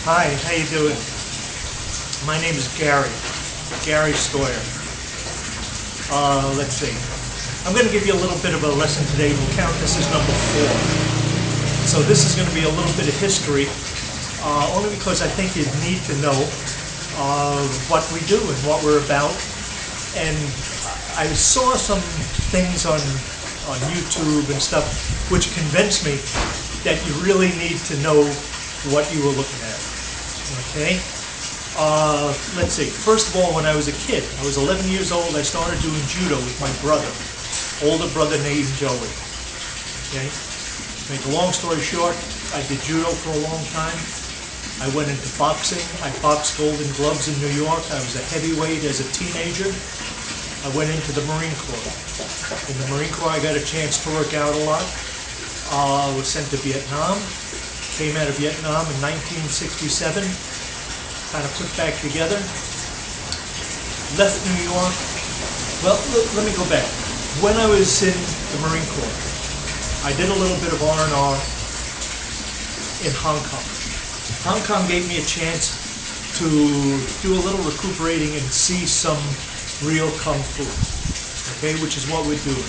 Hi, how you doing? My name is Gary Steuer. Let's see. I'm going to give you a little bit of a lesson today. We'll count this as number 4. So this is going to be a little bit of history, only because I think you need to know what we do and what we're about. And I saw some things on YouTube and stuff which convinced me that you really need to know what you were looking at. Okay? Let's see. First of all, when I was a kid, I was 11 years old, I started doing judo with my brother, older brother named Joey. Okay? Make a long story short, I did judo for a long time. I went into boxing. I boxed Golden Gloves in New York. I was a heavyweight as a teenager. I went into the Marine Corps. In the Marine Corps, I got a chance to work out a lot. I was sent to Vietnam. Came out of Vietnam in 1967. Kind of put back together. Left New York. Well, let me go back. When I was in the Marine Corps, I did a little bit of R&R in Hong Kong. Hong Kong gave me a chance to do a little recuperating and see some real kung fu, okay, which is what we're doing.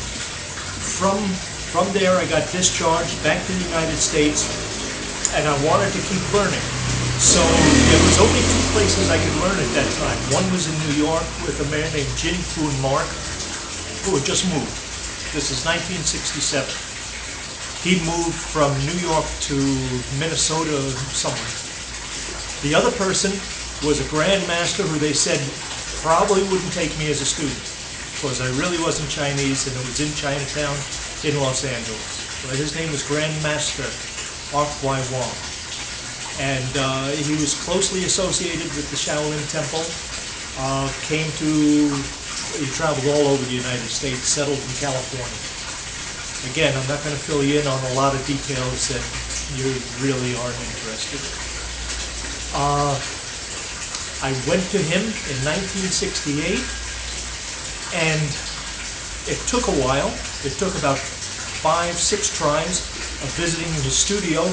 From there, I got discharged back to the United States, and I wanted to keep learning. So there was only 2 places I could learn at that time. One was in New York with a man named Jin Foon Mark, who had just moved. This is 1967. He moved from New York to Minnesota somewhere. The other person was a grandmaster who they said probably wouldn't take me as a student because I really wasn't Chinese, and it was in Chinatown in Los Angeles. But his name was Grandmaster Ark Wai Wong. And he was closely associated with the Shaolin Temple. He traveled all over the United States, settled in California. Again, I'm not going to fill you in on a lot of details that you really aren't interested in. I went to him in 1968, and it took a while. It took about 5-6 tries of visiting his studio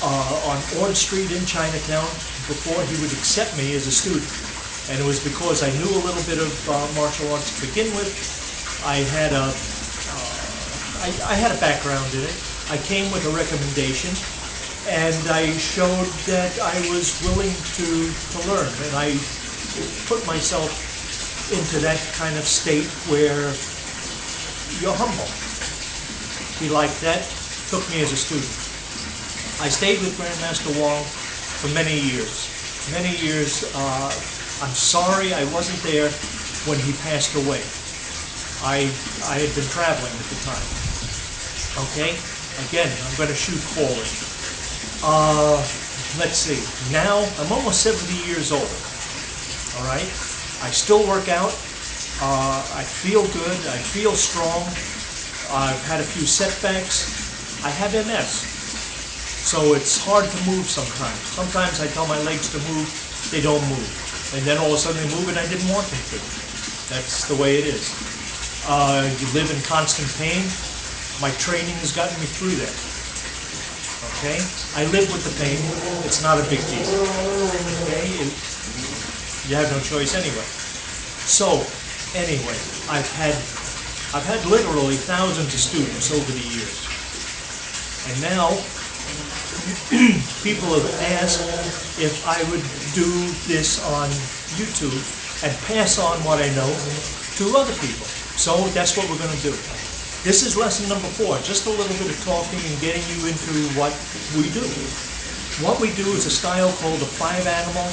on Orn Street in Chinatown before he would accept me as a student. And it was because I knew a little bit of martial arts to begin with. I had a background in it. I came with a recommendation, and I showed that I was willing to learn, and I put myself into that kind of state where you're humble. He liked that, took me as a student. I stayed with Grandmaster Wong for many years. Many years. I'm sorry I wasn't there when he passed away. I had been traveling at the time. Okay? Again, I'm going to shoot forward. Let's see. Now, I'm almost 70 years old. All right? I still work out. I feel good. I feel strong. I've had a few setbacks. I have MS. So it's hard to move sometimes. Sometimes I tell my legs to move, they don't move. And then all of a sudden they move and I didn't want them to. That's the way it is. You live in constant pain. My training has gotten me through that. Okay? I live with the pain. It's not a big deal. Okay? You have no choice anyway. So, anyway, I've had literally thousands of students over the years. And now, people have asked if I would do this on YouTube and pass on what I know to other people. So that's what we're going to do. This is lesson number 4, just a little bit of talking and getting you into what we do. What we do is a style called the 5-animal,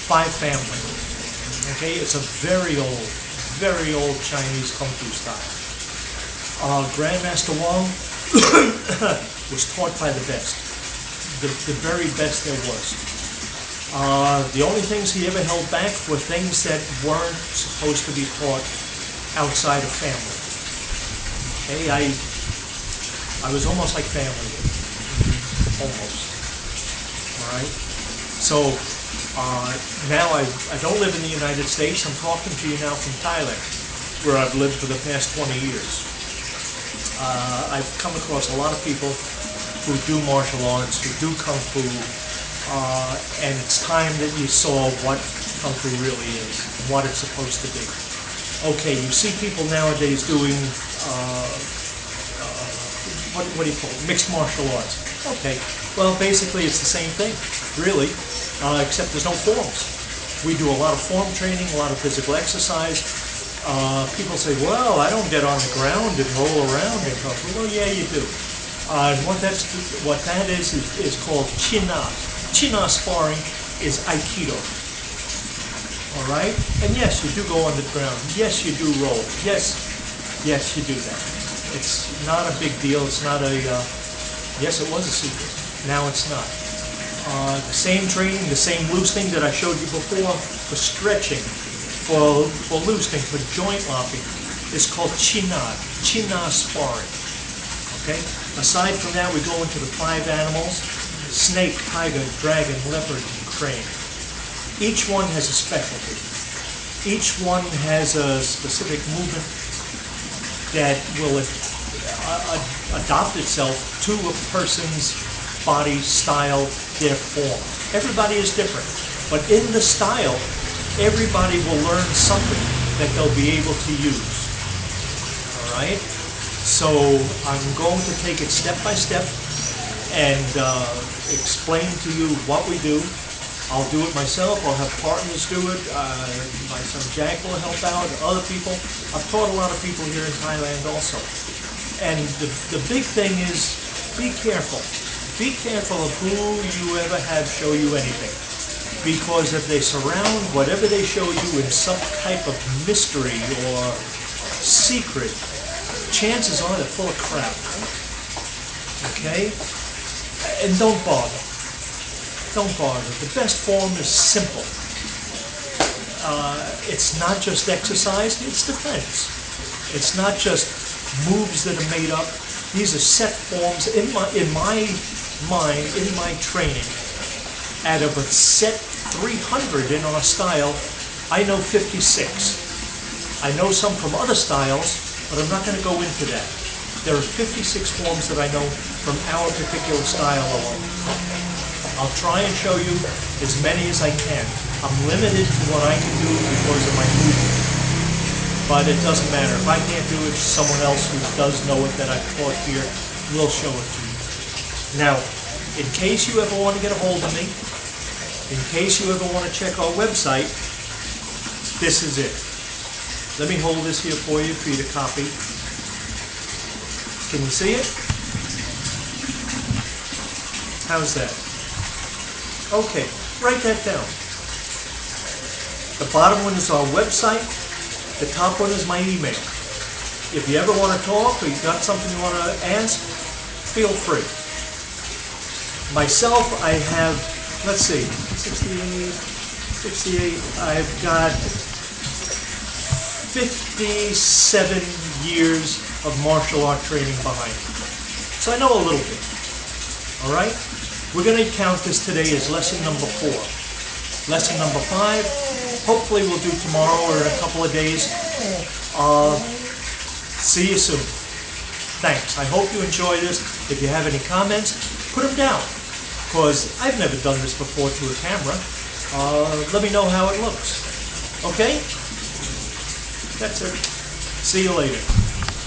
5-family. Okay, it's a very old Chinese kung fu style. Grandmaster Wong was taught by the best. The very best there was. The only things he ever held back were things that weren't supposed to be taught outside of family. Okay, I was almost like family with him. Almost. All right? So, now I don't live in the United States. I'm talking to you now from Thailand, where I've lived for the past 20 years. I've come across a lot of people who do martial arts, who do kung fu, and it's time that you saw what kung fu really is, what it's supposed to be. Okay, you see people nowadays doing, what do you call it, mixed martial arts. Okay, well basically it's the same thing, really, except there's no forms. We do a lot of form training, a lot of physical exercise. People say, well, I don't get on the ground and roll around in kung fu. Well, yeah, you do. And what that is called China. China sparring is Aikido. All right? And yes, you do go on the ground. Yes, you do roll. Yes, you do that. It's not a big deal. It's not a, yes, it was a secret. Now it's not. The same training, the same loosening that I showed you before for stretching, for loosening, for joint locking, is called China sparring. Okay? Aside from that, we go into the 5 animals: snake, tiger, dragon, leopard, and crane. Each one has a specialty. Each one has a specific movement that will adopt itself to a person's body, style, their form. Everybody is different, but in the style, everybody will learn something that they'll be able to use. All right? So I'm going to take it step by step and explain to you what we do. I'll do it myself. I'll have partners do it. My son Jack will help out, other people. I've taught a lot of people here in Thailand also. And the big thing is, be careful. Be careful of who you ever have show you anything. Because if they surround whatever they show you in some type of mystery or secret, chances are they're full of crap. Okay? And don't bother. Don't bother. The best form is simple. It's not just exercise, it's defense. It's not just moves that are made up. These are set forms in my mind, in my training. Out of a set 300 in our style, I know 56. I know some from other styles, but I'm not going to go into that. There are 56 forms that I know from our particular style alone. I'll try and show you as many as I can. I'm limited to what I can do because of my movement. But it doesn't matter. If I can't do it, someone else who does know it that I've taught here will show it to you. Now, in case you ever want to get a hold of me, in case you ever want to check our website, this is it. Let me hold this here for you to copy. Can you see it? How's that? Okay, write that down. The bottom one is our website. The top one is my email. If you ever want to talk or you've got something you want to ask, feel free. Myself, I have, let's see, 68, I've got 57 years of martial art training behind me. So I know a little bit. All right? We're going to count this today as lesson number 4. Lesson number 5, hopefully we'll do tomorrow or in a couple of days. See you soon. Thanks. I hope you enjoy this. If you have any comments, put them down. Because I've never done this before to a camera. Let me know how it looks. Okay? That's it. See you later.